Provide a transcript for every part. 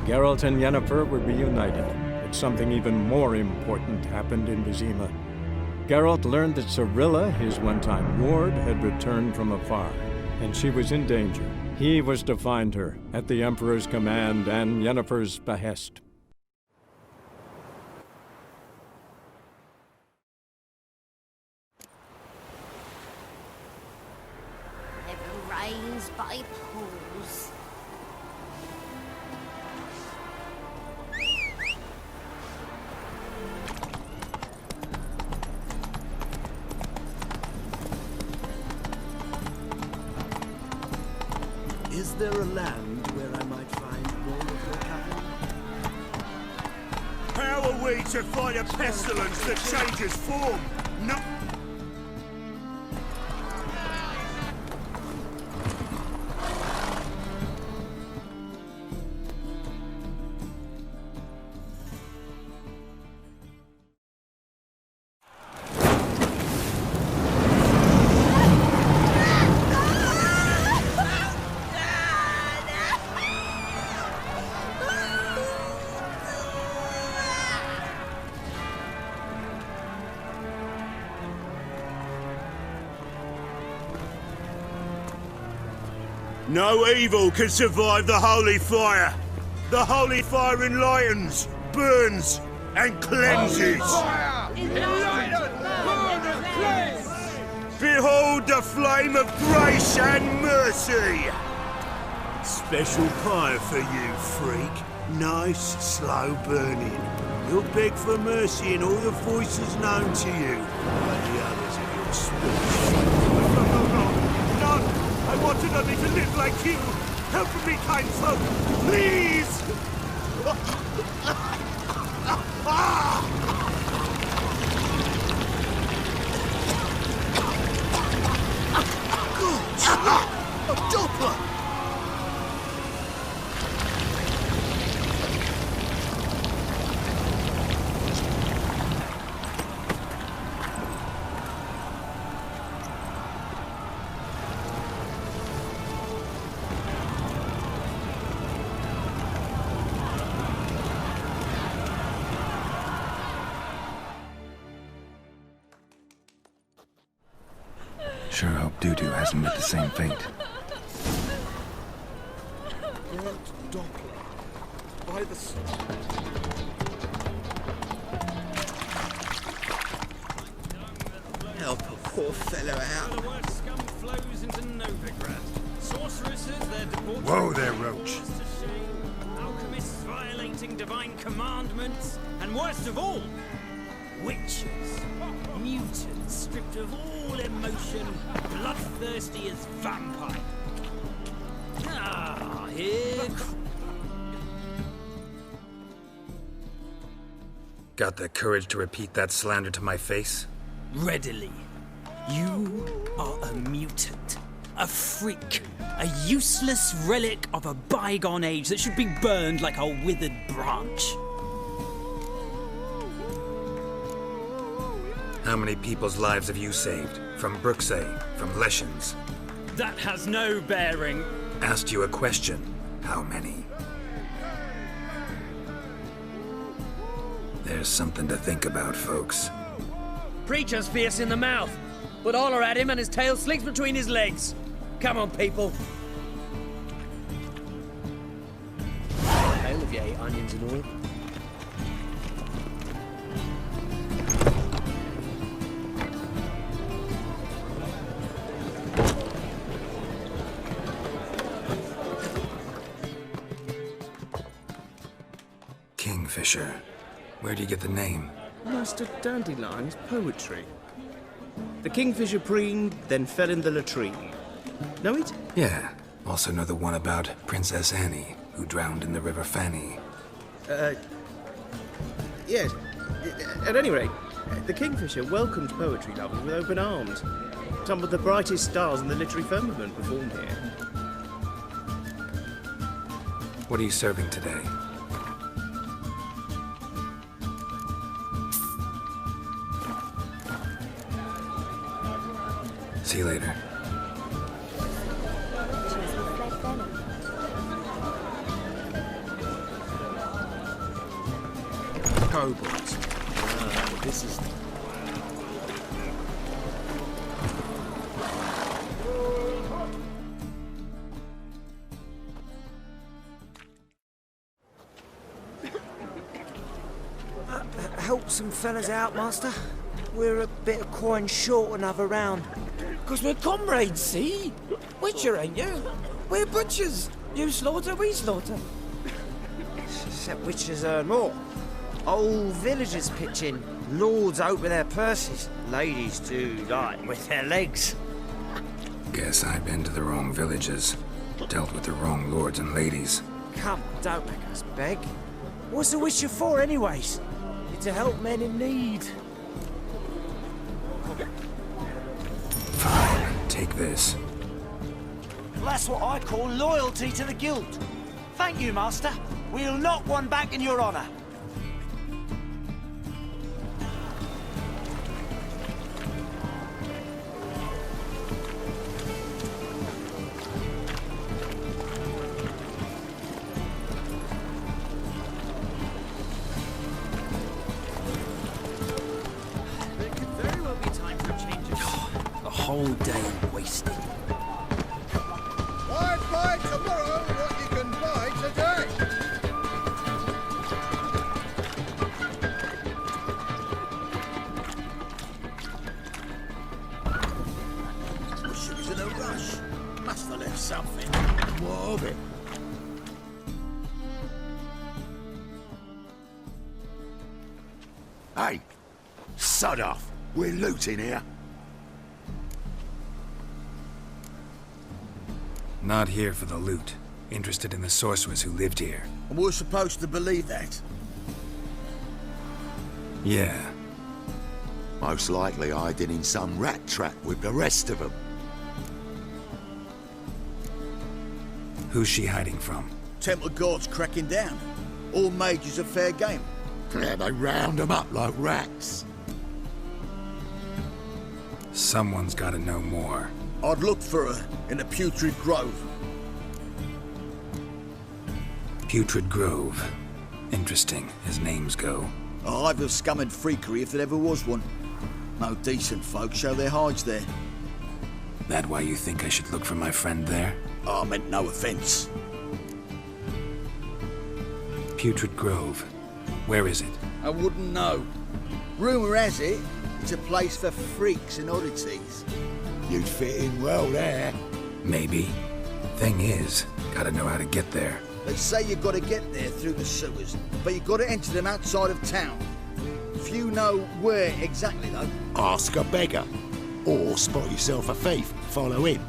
Geralt and Yennefer were reunited, but something even more important happened in Vizima. Geralt learned that Cirilla, his one-time ward, had returned from afar, and she was in danger. He was to find her, at the Emperor's command and Yennefer's behest. Never rains by pools. Is there a land where I might find more of your kind? How are we to fight a pestilence that changes form? No. No evil can survive the holy fire. The holy fire enlightens, burns, and cleanses. Behold the flame of grace and mercy. Special fire for you, freak. Nice, slow burning. You'll beg for mercy in all the voices known to you by the others of your speech. No! I wanted only to live like you! Help me, kind folk! Please! God! A doppler! Sure hope Dudu hasn't met the same fate. Burnt doppler. By the... Help a poor fellow out. The worst scum flows into Novigrad. Sorceresses, their deported... Whoa there, Roach. Alchemists violating divine commandments. And worst of all, witches. Mutants stripped of all emotion, bloodthirsty as vampire. Ah, here... Got the courage to repeat that slander to my face? Readily. You are a mutant. A freak. A useless relic of a bygone age that should be burned like a withered branch. How many people's lives have you saved? From Bruxay, from Leshens? That has no bearing. Asked you a question. How many? There's something to think about, folks. Preacher's fierce in the mouth, but holler at him and his tail slinks between his legs. Come on, people. Tail if you ate onions and all. Kingfisher. Where do you get the name? Master Dandelion's poetry. The kingfisher preened, then fell in the latrine. Know it? Yeah. Also know the one about Princess Annie, who drowned in the River Fanny. Yes. At any rate, the kingfisher welcomed poetry lovers with open arms. Some of the brightest stars in the literary firmament performed here. What are you serving today? See you later. robots. This is... Help some fellas out, Master. We're a bit of coin short another round. 'Cause we're comrades, see? Witcher, ain't you? We're butchers. You slaughter, we slaughter. Except witches earn more. Old villagers pitch in. Lords out with their purses. Ladies do like with their legs. Guess I've been to the wrong villages. Dealt with the wrong lords and ladies. Come, don't make us beg. What's a witcher for, anyways? It's to help men in need. Fine, take this. That's what I call loyalty to the guild. Thank you, Master. We'll knock one back in your honor. There could very well be time for a change of... A whole day wasted. Why buy tomorrow what you can buy today? She was in a rush. Must have left something. What of it? Hey, sod off. We're looting here. Not here for the loot. Interested in the sorcerers who lived here. And we're supposed to believe that. Yeah. Most likely hiding in some rat trap with the rest of them. Who's she hiding from? Temple guards cracking down. All mages are fair game. Yeah, they round them up like rats. Someone's gotta know more. I'd look for her in the Putrid Grove. Putrid Grove. Interesting, as names go. A hive of scum and freakery if there ever was one. No decent folk show their hides there. That why you think I should look for my friend there? I meant no offence. Putrid Grove. Where is it? I wouldn't know. Rumour has it, it's a place for freaks and oddities. You'd fit in well there. Maybe. Thing is, gotta know how to get there. They say you've got to get there through the sewers, but you've got to enter them outside of town. Few know where exactly, though. Ask a beggar. Or spot yourself a thief, follow him.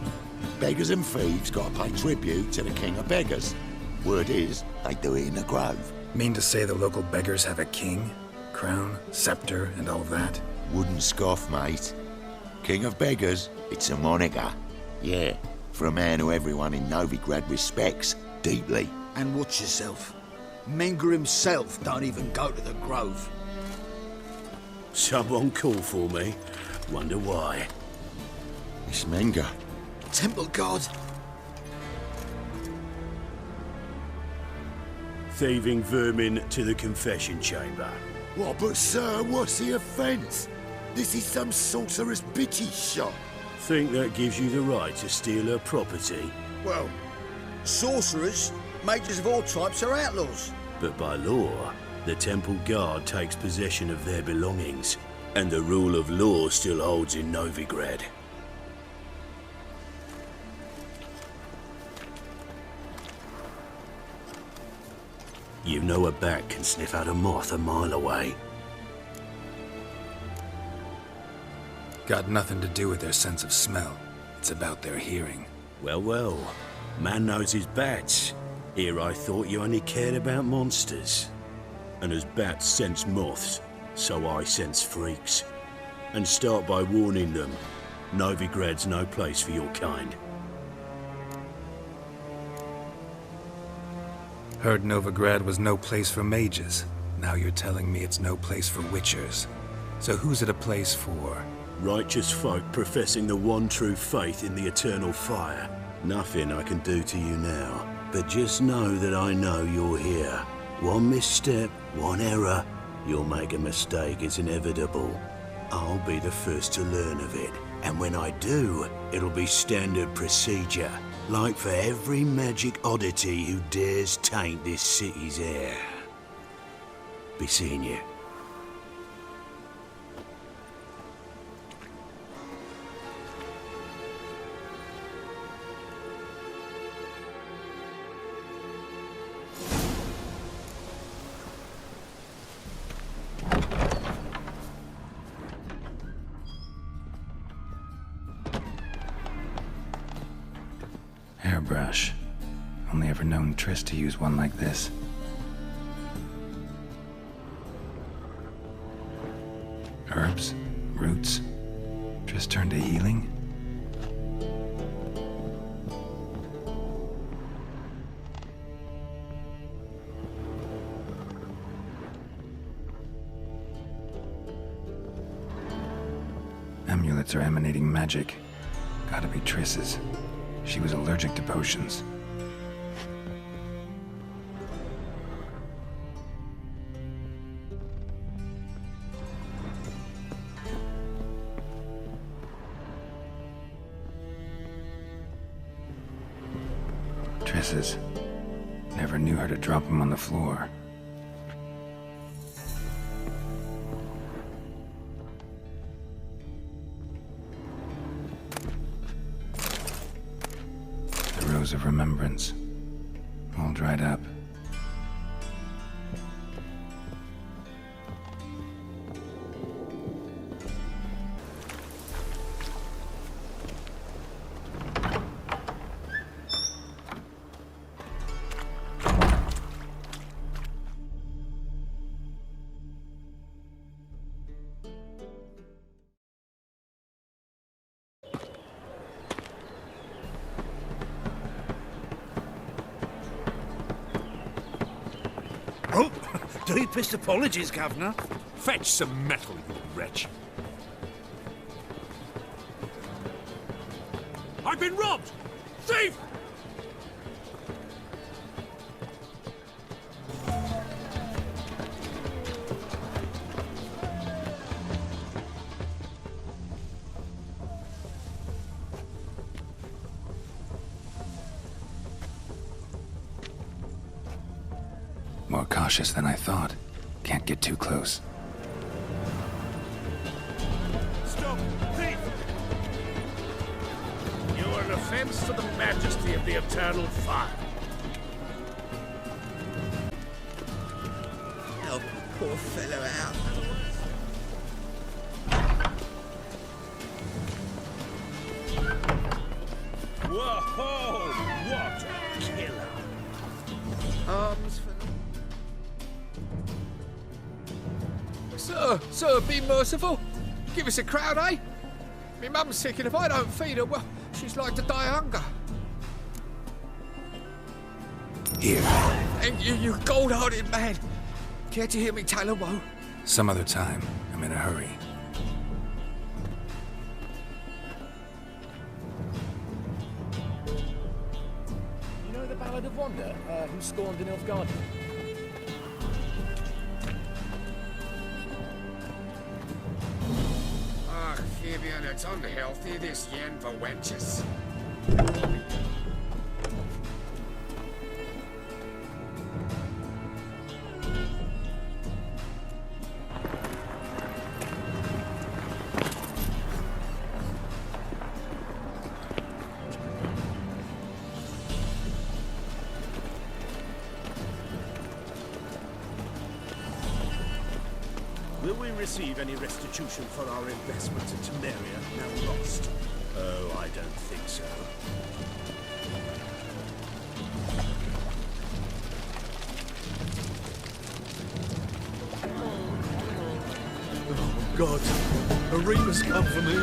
Beggars and thieves got to pay tribute to the king of beggars. Word is, they do it in the grove. Mean to say the local beggars have a king, crown, scepter, and all that? Wouldn't scoff, mate. King of beggars, it's a moniker. Yeah, for a man who everyone in Novigrad respects deeply. And watch yourself. Menger himself don't even go to the grove. Someone called for me. Wonder why. It's Menger. Temple guard. Thieving vermin to the confession chamber. What, but sir, what's the offence? This is some sorcerer's bitty shop. Think that gives you the right to steal her property? Well, sorcerers, mages of all types are outlaws. But by law, the temple guard takes possession of their belongings, and the rule of law still holds in Novigrad. You know a bat can sniff out a moth a mile away. Got nothing to do with their sense of smell. It's about their hearing. Well, well. Man knows his bats. Here I thought you only cared about monsters. And as bats sense moths, so I sense freaks. And start by warning them, Novigrad's no place for your kind. Heard Novigrad was no place for mages. Now you're telling me it's no place for witchers. So who's it a place for? Righteous folk professing the one true faith in the eternal fire. Nothing I can do to you now, but just know that I know you're here. One misstep, one error, You'll make a mistake, it's inevitable. I'll be the first to learn of it. And when I do, it'll be standard procedure. Like for every magic oddity who dares taint this city's air. Be seeing you. Hairbrush. Only ever known Triss to use one like this. Herbs? Roots? Triss turned to healing? Amulets are emanating magic. Gotta be Triss's. She was allergic to potions. Triss's. Never knew her to drop them on the floor. Of remembrance, all dried up. Oh, deepest apologies, Governor. Fetch some metal, you wretch. I've been robbed! Thief! More cautious than I thought. Can't get too close. Stop! Thief! You are an offense to the majesty of the eternal fire. Help the poor fellow out. Whoa! What a killer! Arms for... Sir, be merciful. Give us a crowd, eh? Me mum's sick, and if I don't feed her, well, she's like to die of hunger. Here. Thank you, you gold-hearted man. Care to hear me tell a woe? Some other time. I'm in a hurry. You know the Ballad of Wanda, who scorned an elf guardian? Fabian, it's unhealthy, this yen for wenches. Will we receive any restitution for our investment in Temeria now lost? Oh, I don't think so. Oh, God. Arena's come for me.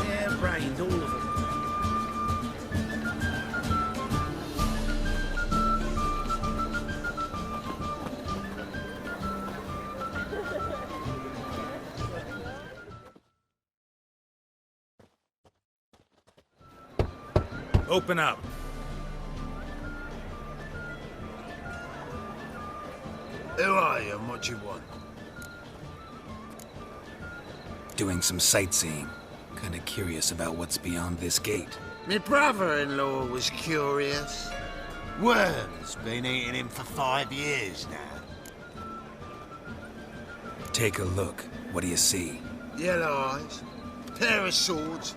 Hair-brained, all of them. Open up. Who are you and what you want? Doing some sightseeing. Kinda curious about what's beyond this gate. My brother-in-law was curious. Worm's been eating him for 5 years now. Take a look. What do you see? Yellow eyes, pair of swords,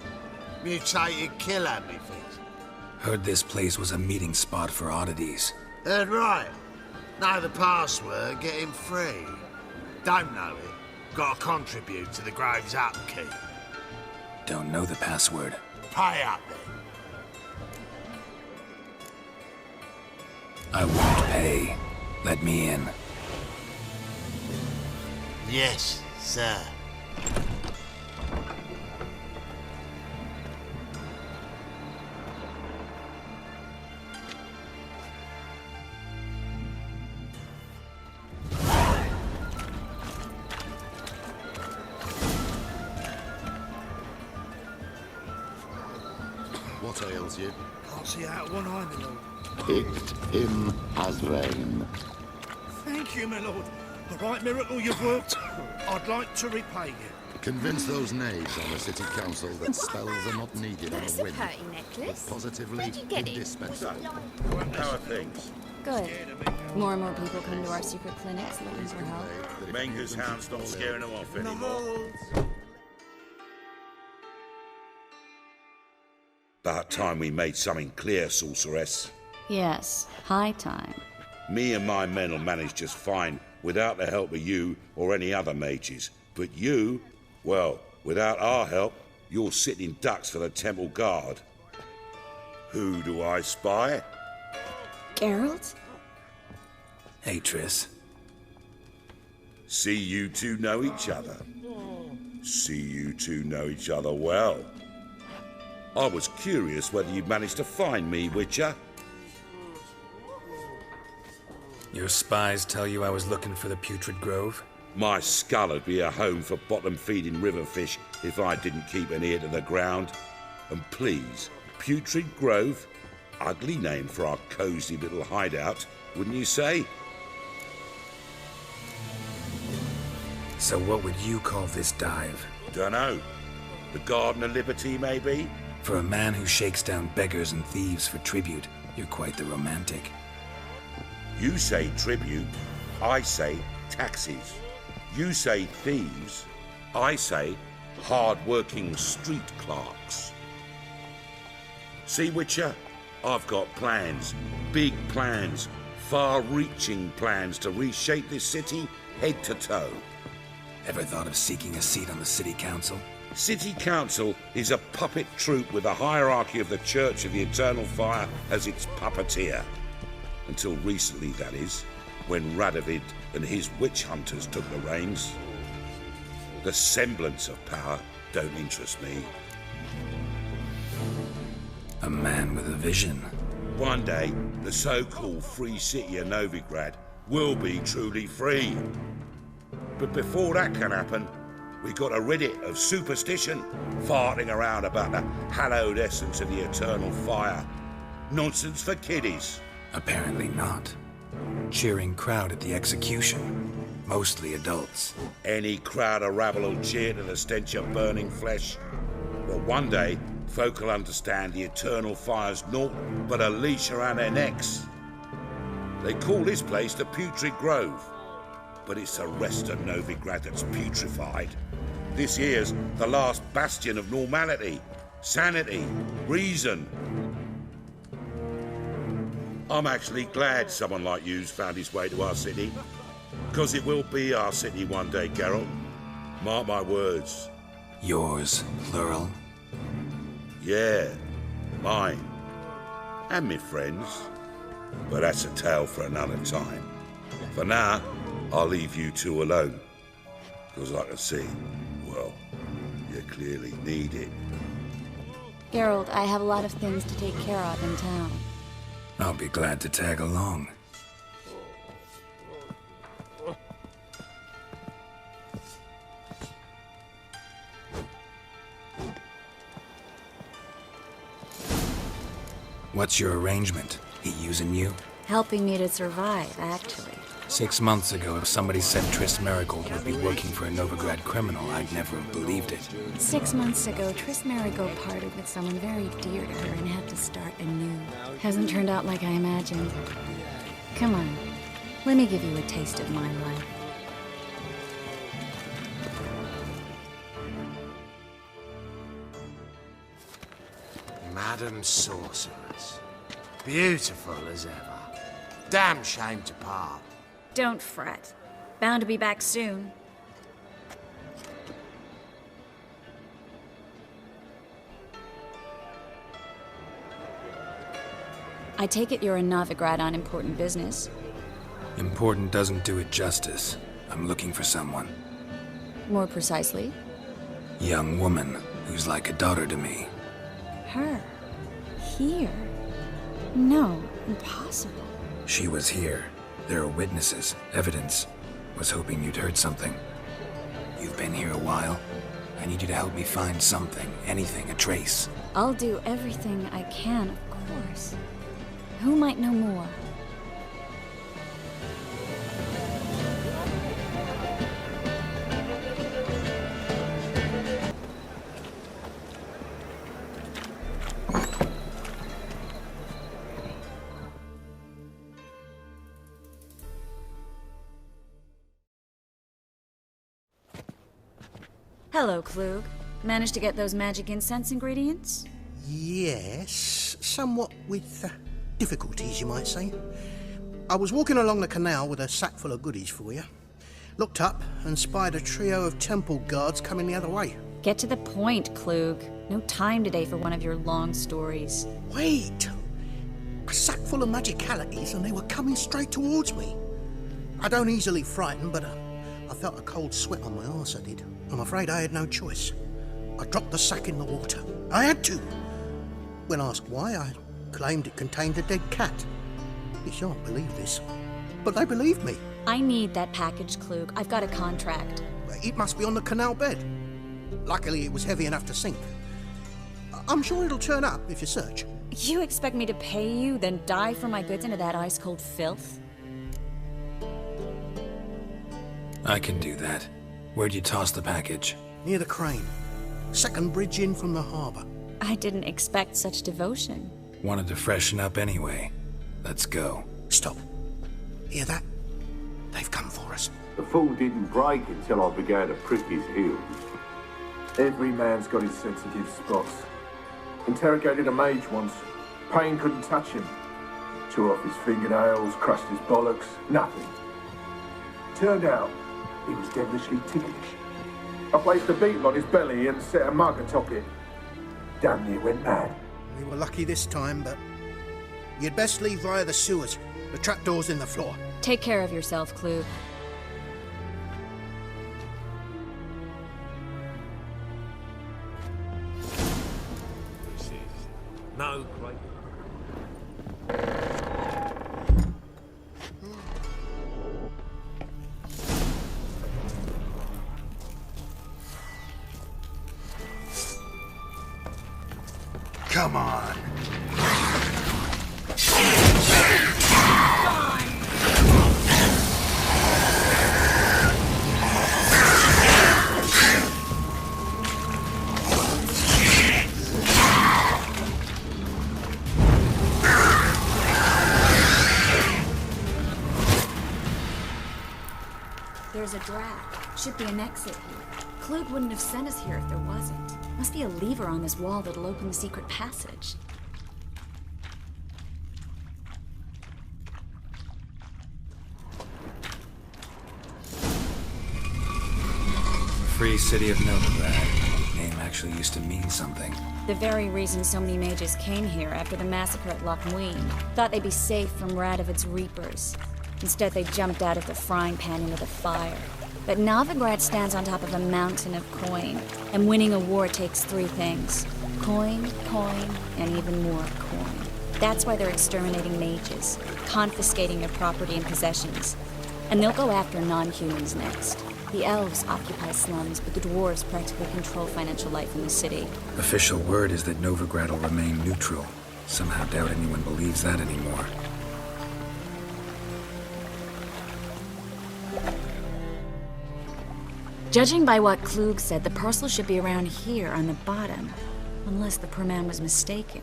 mutated killer me face. Heard this place was a meeting spot for oddities. Heard right. Know the password, get him free. Don't know it, gotta contribute to the grave's upkeep. Don't know the password. Pay up then. I won't pay. Let me in. Yes, sir. What ails you? Can't see out of one eye, my lord. Picked him as rain. Thank you, my lord. The right miracle you've worked. I'd like to repay you. Convince those knaves on the city council that spells are not needed on That's a a whim. pretty necklace. But positively Where'd you get it? indispensable. How are things? Good. More and more people come to our secret clinics looking for help. Menger's hound's not scaring them off anymore. About time we made something clear, sorceress. Yes, high time. Me and my men will manage just fine without the help of you or any other mages. But you, well, without our help, you're sitting ducks for the temple guard. Who do I spy? Geralt? Hey, Triss. See you two know each other. See you two know each other well. I was curious whether you'd managed to find me, Witcher. Your spies tell you I was looking for the Putrid Grove? My skull would be a home for bottom-feeding river fish if I didn't keep an ear to the ground. And please, Putrid Grove? Ugly name for our cosy little hideout, wouldn't you say? So what would you call this dive? Dunno. The Garden of Liberty, maybe? For a man who shakes down beggars and thieves for tribute, you're quite the romantic. You say tribute, I say taxes. You say thieves, I say hard-working street clerks. See, Witcher? I've got plans, big plans, far-reaching plans to reshape this city head to toe. Ever thought of seeking a seat on the city council? City Council is a puppet troupe with the hierarchy of the Church of the Eternal Fire as its puppeteer. Until recently, that is, when Radovid and his witch hunters took the reins. The semblance of power don't interest me. A man with a vision. One day, the so-called free city of Novigrad will be truly free. But before that can happen, we got to rid it of superstition, farting around about the hallowed essence of the eternal fire. Nonsense for kiddies. Apparently not. Cheering crowd at the execution. Mostly adults. Any crowd of rabble will cheer to the stench of burning flesh. Well, one day, folk will understand the eternal fire's naught but a leash around their necks. They call this place the Putrid Grove, but it's the rest of Novigrad that's putrefied. This here's the last bastion of normality, sanity, reason. I'm actually glad someone like you's found his way to our city, because it will be our city one day, Geralt. Mark my words. Yours, plural? Yeah, mine. And my friends. But that's a tale for another time. For now, I'll leave you two alone. Because I can see, well, you clearly need it. Geralt, I have a lot of things to take care of in town. I'll be glad to tag along. What's your arrangement? He using you? Helping me to survive, actually. 6 months ago, if somebody said Triss Marigold would be working for a Novigrad criminal, I'd never have believed it. 6 months ago, Triss Marigold parted with someone very dear to her and had to start anew. Hasn't turned out like I imagined. Come on, let me give you a taste of my life. Madam Sorceress. Beautiful as ever. Damn shame to part. Don't fret. Bound to be back soon. I take it you're in Novigrad on important business. Important doesn't do it justice. I'm looking for someone. More precisely? Young woman who's like a daughter to me. Her? Here? No, impossible. She was here. There are witnesses, evidence. Was hoping you'd heard something. You've been here a while. I need you to help me find something, anything, a trace. I'll do everything I can, of course. Who might know more? Hello, Klug. Managed to get those magic incense ingredients? Yes, somewhat with difficulties, you might say. I was walking along the canal with a sack full of goodies for you. Looked up and spied a trio of temple guards coming the other way. Get to the point, Klug. No time today for one of your long stories. Wait! A sack full of magicalities and they were coming straight towards me. I don't easily frighten, but I felt a cold sweat on my arse, I did. I'm afraid I had no choice. I dropped the sack in the water. I had to. When asked why, I claimed it contained a dead cat. You shan't believe this, but they believed me. I need that package, Klug. I've got a contract. It must be on the canal bed. Luckily, it was heavy enough to sink. I'm sure it'll turn up if you search. You expect me to pay you, then dive for my goods into that ice-cold filth? I can do that. Where'd you toss the package? Near the crane. Second bridge in from the harbour. I didn't expect such devotion. Wanted to freshen up anyway. Let's go. Stop. Hear that? They've come for us. The fall didn't break until I began to prick his heels. Every man's got his sensitive spots. Interrogated a mage once. Pain couldn't touch him. Tore off his fingernails, crushed his bollocks, nothing. Turned out, he was devilishly ticklish. I placed a beetle on his belly and set a mug atop it. Damn near went mad. We were lucky this time, but you'd best leave via the sewers. The trapdoor's in the floor. Take care of yourself, Klug. No great. Come on. There's a draft. Should be an exit here. Klug wouldn't have sent us here if there wasn't. Must be a lever on this wall that'll open the secret passage. Free city of Novigrad. Name actually used to mean something. The very reason so many mages came here after the massacre at Loch Muin. Thought they'd be safe from Radovid's reapers. Instead, they jumped out of the frying pan into the fire. But Novigrad stands on top of a mountain of coin, and winning a war takes three things. Coin, coin, and even more coin. That's why they're exterminating mages, confiscating their property and possessions. And they'll go after non-humans next. The elves occupy slums, but the dwarves practically control financial life in the city. Official word is that Novigrad will remain neutral. Somehow doubt anyone believes that anymore. Judging by what Klug said, the parcel should be around here on the bottom. Unless the poor man was mistaken.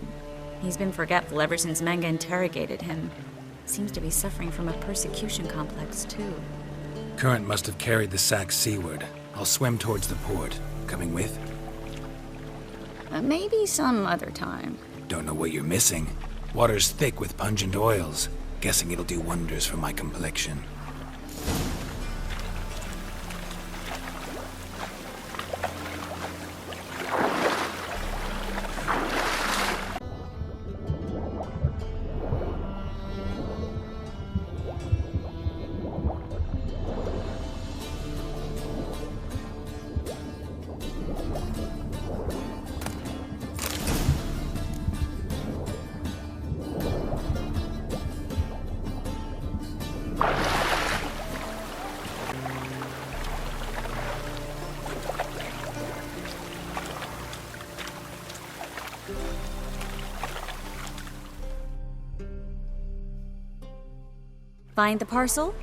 He's been forgetful ever since Manga interrogated him. Seems to be suffering from a persecution complex, too. Current must have carried the sack seaward. I'll swim towards the port. Coming with? Maybe some other time. Don't know what you're missing. Water's thick with pungent oils. Guessing it'll do wonders for my complexion. Find the parcel?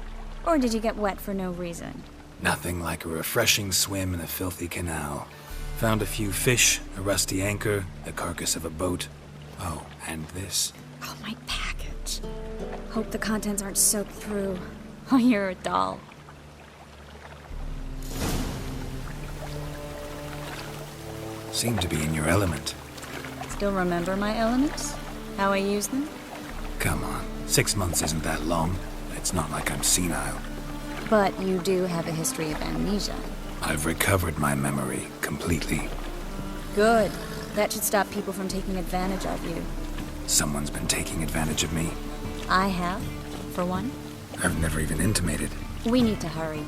Or did you get wet for no reason? Nothing like a refreshing swim in a filthy canal. Found a few fish, a rusty anchor, the carcass of a boat. Oh, and this. Oh, my package. Hope the contents aren't soaked through. Oh, you're a doll. Seem to be in your element. Still remember my elements? How I use them? Come on, 6 months isn't that long. It's not like I'm senile. But you do have a history of amnesia. I've recovered my memory completely. Good. That should stop people from taking advantage of you. Someone's been taking advantage of me. I have, for one. I've never even intimated. We need to hurry.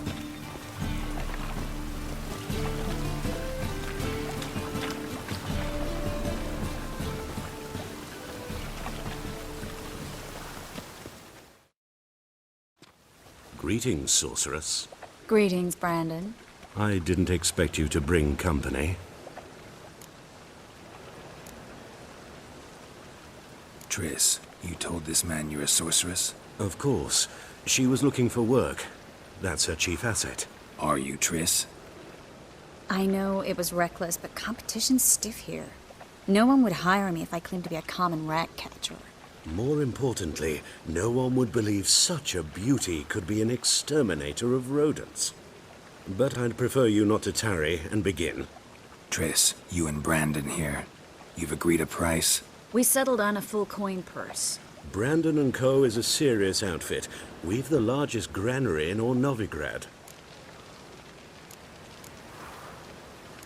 Greetings, sorceress. Greetings, Brandon. I didn't expect you to bring company. Triss, you told this man you're a sorceress? Of course. She was looking for work. That's her chief asset. Are you, Triss? I know it was reckless, but competition's stiff here. No one would hire me if I claimed to be a common rat catcher. More importantly, no one would believe such a beauty could be an exterminator of rodents. But I'd prefer you not to tarry and begin. Triss, you and Brandon here. You've agreed a price? We settled on a full coin purse. Brandon & Co. is a serious outfit. We've the largest granary in all Novigrad.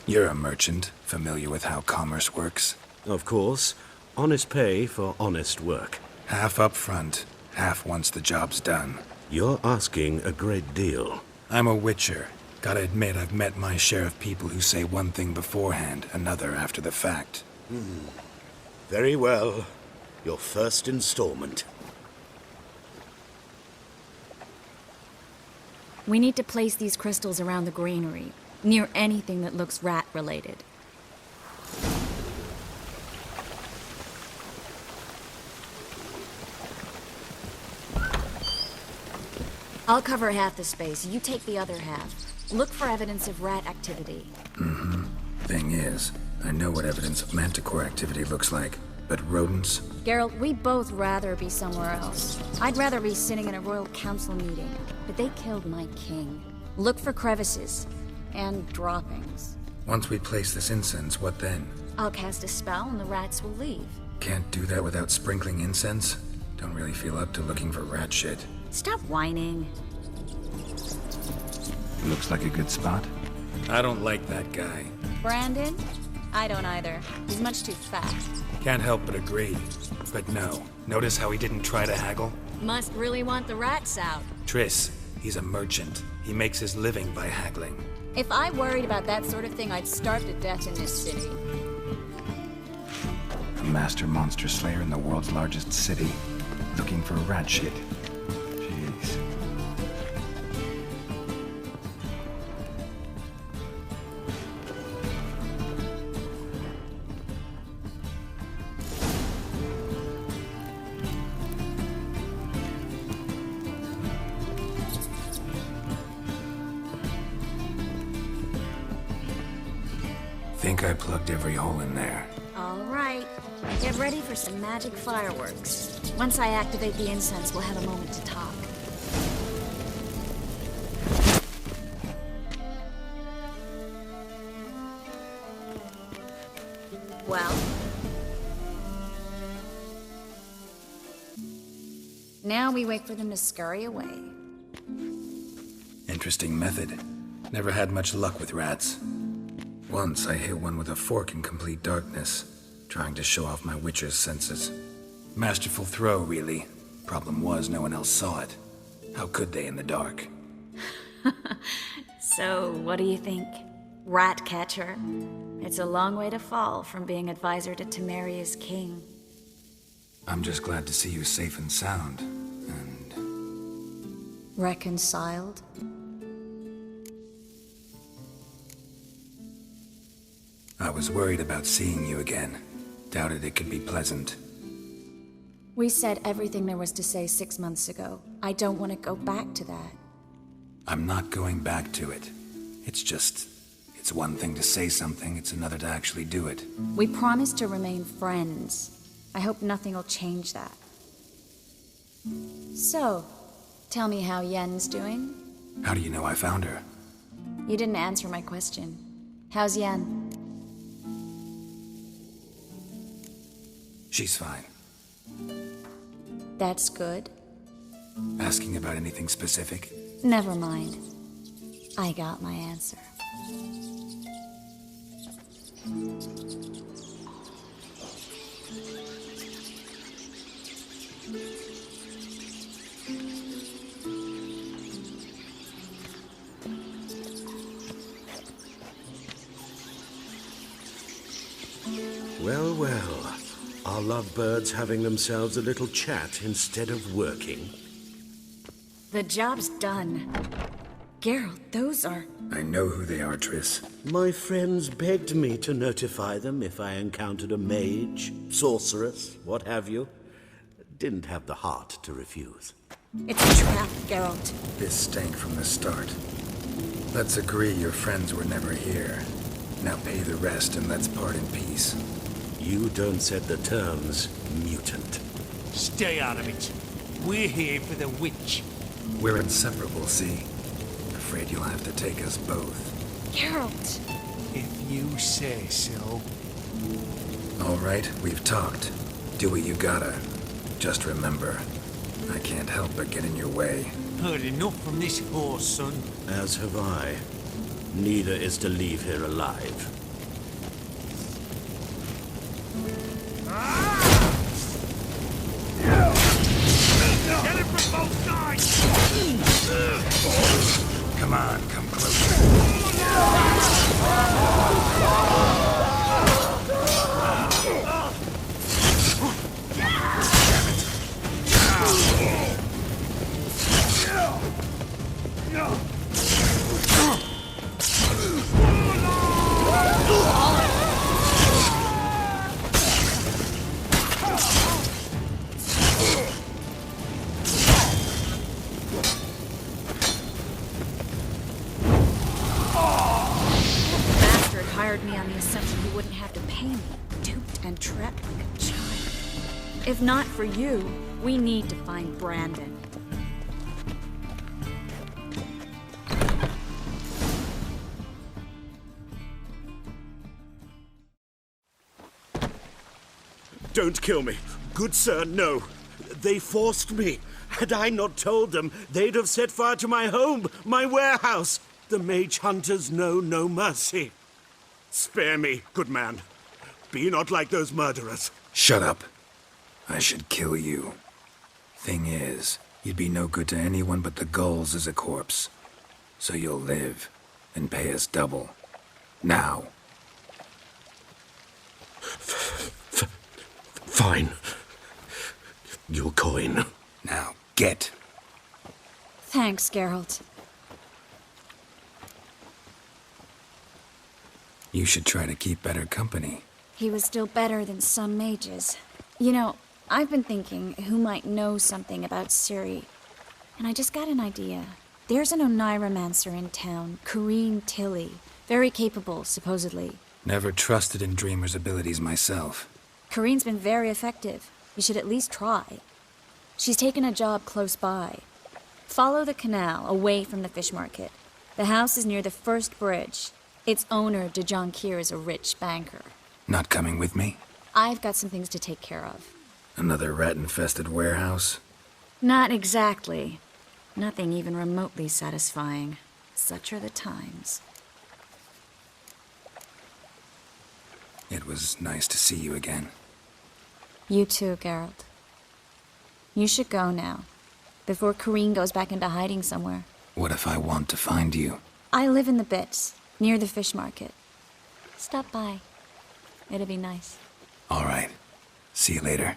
You're a merchant, familiar with how commerce works? Of course. Honest pay for honest work. Half up front, half once the job's done. You're asking a great deal. I'm a witcher. Gotta admit, I've met my share of people who say one thing beforehand, another after the fact. Very well. Your first installment. We need to place these crystals around the granary, near anything that looks rat-related. I'll cover half the space, you take the other half. Look for evidence of rat activity. Thing is, I know what evidence of manticore activity looks like, but rodents? Geralt, we'd both rather be somewhere else. I'd rather be sitting in a royal council meeting, but they killed my king. Look for crevices and droppings. Once we place this incense, what then? I'll cast a spell and the rats will leave. Can't do that without sprinkling incense? Don't really feel up to looking for rat shit. Stop whining. Looks like a good spot. I don't like that guy. Brandon? I don't either. He's much too fat. Can't help but agree. But no. Notice how he didn't try to haggle? Must really want the rats out. Triss, he's a merchant. He makes his living by haggling. If I worried about that sort of thing, I'd starve to death in this city. A master monster slayer in the world's largest city. Looking for rat shit. Jeez. think I plugged every hole in there. All right. Get ready for some magic fireworks. Once I activate the incense, we'll have a moment to talk. Well? Now we wait for them to scurry away. Interesting method. Never had much luck with rats. Once I hit one with a fork in complete darkness, trying to show off my witcher's senses. Masterful throw, really. Problem was, no one else saw it. How could they in the dark? So, what do you think? Rat catcher? It's a long way to fall from being advisor to Temeria's king. I'm just glad to see you safe and sound. Reconciled? I was worried about seeing you again. Doubted it could be pleasant. We said everything there was to say 6 months ago. I don't want to go back to that. I'm not going back to it. It's one thing to say something, it's another to actually do it. We promised to remain friends. I hope nothing will change that. So, tell me how Yen's doing? How do you know I found her? You didn't answer my question. How's Yen? She's fine. That's good. Asking about anything specific? Never mind. I got my answer. Well, well. Are lovebirds having themselves a little chat instead of working? The job's done. Geralt, those are... I know who they are, Triss. My friends begged me to notify them if I encountered a mage, sorceress, what have you. Didn't have the heart to refuse. It's a trap, Geralt. This stank from the start. Let's agree your friends were never here. Now pay the rest and let's part in peace. You don't set the terms, mutant. Stay out of it. We're here for the witch. We're inseparable, see? Afraid you'll have to take us both. Geralt! If you say so. All right, we've talked. Do what you gotta. Just remember, I can't help but get in your way. Heard enough from this horse, son. As have I. Neither is to leave here alive. Get it from both sides! Come on, come closer. Hired me on the assumption he wouldn't have to pay me, duped and trapped like a child. If not for you, we need to find Brandon. Don't kill me. Good sir, no. They forced me. Had I not told them, they'd have set fire to my home, my warehouse. The mage hunters know no mercy. Spare me, good man. Be not like those murderers. Shut up. I should kill you. Thing is, you'd be no good to anyone but the gulls as a corpse. So you'll live, and pay us double. Now. Fine. Your coin. Now, get. Thanks, Geralt. You should try to keep better company. He was still better than some mages. You know, I've been thinking who might know something about Ciri. And I just got an idea. There's an Oneiromancer in town, Corrine Tilly. Very capable, supposedly. Never trusted in Dreamer's abilities myself. Corinne's been very effective. You should at least try. She's taken a job close by. Follow the canal, away from the fish market. The house is near the first bridge. Its owner, DeJohn Kier, is a rich banker. Not coming with me? I've got some things to take care of. Another rat-infested warehouse? Not exactly. Nothing even remotely satisfying. Such are the times. It was nice to see you again. You too, Geralt. You should go now, before Corinne goes back into hiding somewhere. What if I want to find you? I live in the Bits, near the fish market. Stop by. It'll be nice. All right. See you later.